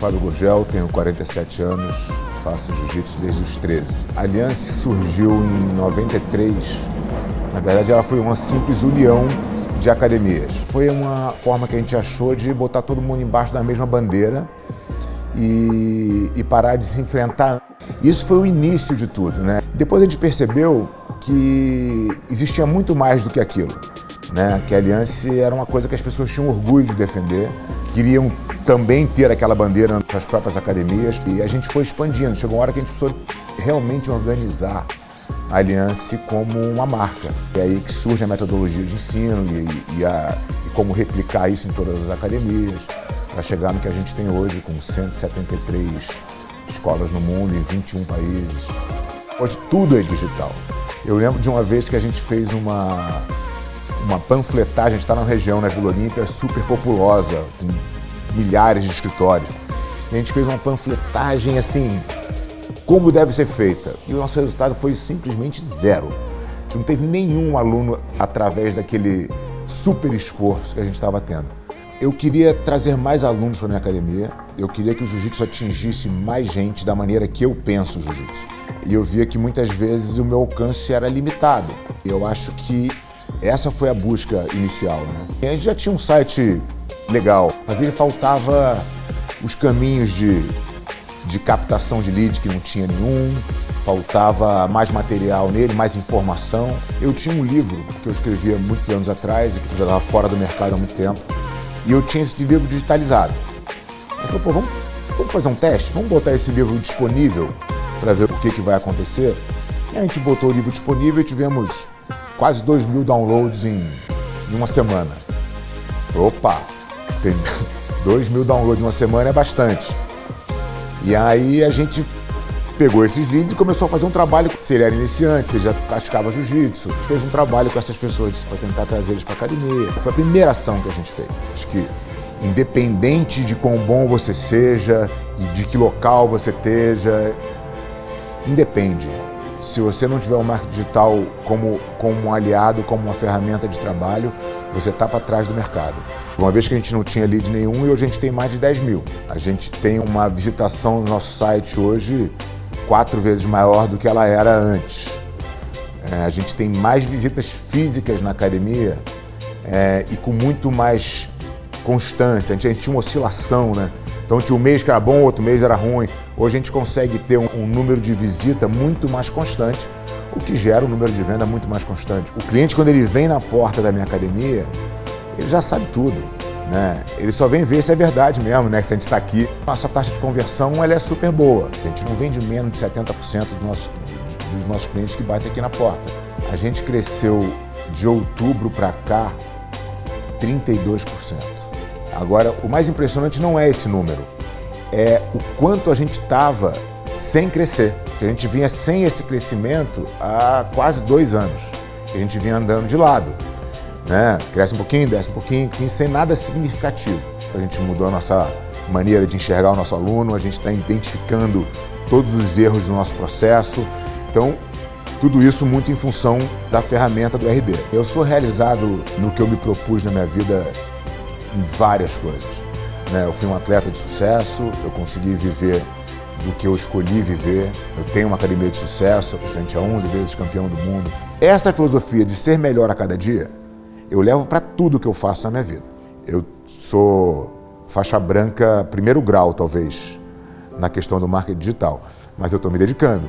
Fábio Gurgel, tenho 47 anos, faço jiu-jitsu desde os 13. A Aliança surgiu em 93. Na verdade, ela foi uma simples união de academias. Foi uma forma que a gente achou de botar todo mundo embaixo da mesma bandeira e parar de se enfrentar. Isso foi o início de tudo, né? Depois a gente percebeu que existia muito mais do que aquilo, né? Que a Aliança era uma coisa que as pessoas tinham orgulho de defender, queriam também ter aquela bandeira nas suas próprias academias, e a gente foi expandindo. Chegou uma hora que a gente precisou realmente organizar a Aliança como uma marca. É aí que surge a metodologia de ensino e como replicar isso em todas as academias, para chegar no que a gente tem hoje, com 173 escolas no mundo, em 21 países. Hoje tudo é digital. Eu lembro de uma vez que a gente fez uma panfletagem, a gente está na região, na Vila Olímpia, super populosa, com milhares de escritórios. E a gente fez uma panfletagem assim, como deve ser feita. E o nosso resultado foi simplesmente zero. A gente não teve nenhum aluno através daquele super esforço que a gente estava tendo. Eu queria trazer mais alunos para a minha academia, eu queria que o jiu-jitsu atingisse mais gente da maneira que eu penso o jiu-jitsu. E eu via que muitas vezes o meu alcance era limitado. Eu acho que essa foi a busca inicial, né? A gente já tinha um site legal, mas ele faltava os caminhos de captação de lead, que não tinha nenhum, faltava mais material nele, mais informação. Eu tinha um livro que eu escrevia muitos anos atrás e que já estava fora do mercado há muito tempo, e eu tinha esse livro digitalizado. Eu falei, pô, vamos fazer um teste? Vamos botar esse livro disponível para ver o que vai acontecer? E a gente botou o livro disponível e tivemos quase 2.000 downloads em uma semana. Opa, tem 2.000 downloads em uma semana é bastante. E aí a gente pegou esses leads e começou a fazer um trabalho. Se ele era iniciante, se ele já praticava jiu-jitsu, a gente fez um trabalho com essas pessoas para tentar trazer eles para a academia. Foi a primeira ação que a gente fez. Acho que independente de quão bom você seja e de que local você esteja, independe. Se você não tiver o marketing digital como um aliado, como uma ferramenta de trabalho, você está para trás do mercado. Uma vez que a gente não tinha lead nenhum, e hoje a gente tem mais de 10.000. A gente tem uma visitação no nosso site hoje 4 vezes maior do que ela era antes. A gente tem mais visitas físicas na academia e com muito mais constância. A gente tinha uma oscilação, né? Então tinha um mês que era bom, outro mês era ruim. Hoje a gente consegue ter um número de visita muito mais constante, o que gera um número de venda muito mais constante. O cliente, quando ele vem na porta da minha academia, ele já sabe tudo, né? Ele só vem ver se é verdade mesmo, né? Se a gente está aqui. Nossa taxa de conversão ela é super boa. A gente não vende menos de 70% dos nossos clientes que batem aqui na porta. A gente cresceu de outubro para cá 32%. Agora, o mais impressionante não é esse número, é o quanto a gente estava sem crescer. Porque a gente vinha sem esse crescimento há quase 2 anos. A gente vinha andando de lado, né? Cresce um pouquinho, desce um pouquinho, sem nada significativo. Então a gente mudou a nossa maneira de enxergar o nosso aluno, a gente está identificando todos os erros do nosso processo. Então, tudo isso muito em função da ferramenta do RD. Eu sou realizado no que eu me propus na minha vida em várias coisas, né? Eu fui um atleta de sucesso, eu consegui viver do que eu escolhi viver, eu tenho uma academia de sucesso, eu sou 11 vezes campeão do mundo. Essa filosofia de ser melhor a cada dia, eu levo para tudo que eu faço na minha vida. Eu sou faixa branca, primeiro grau talvez, na questão do marketing digital, mas eu estou me dedicando.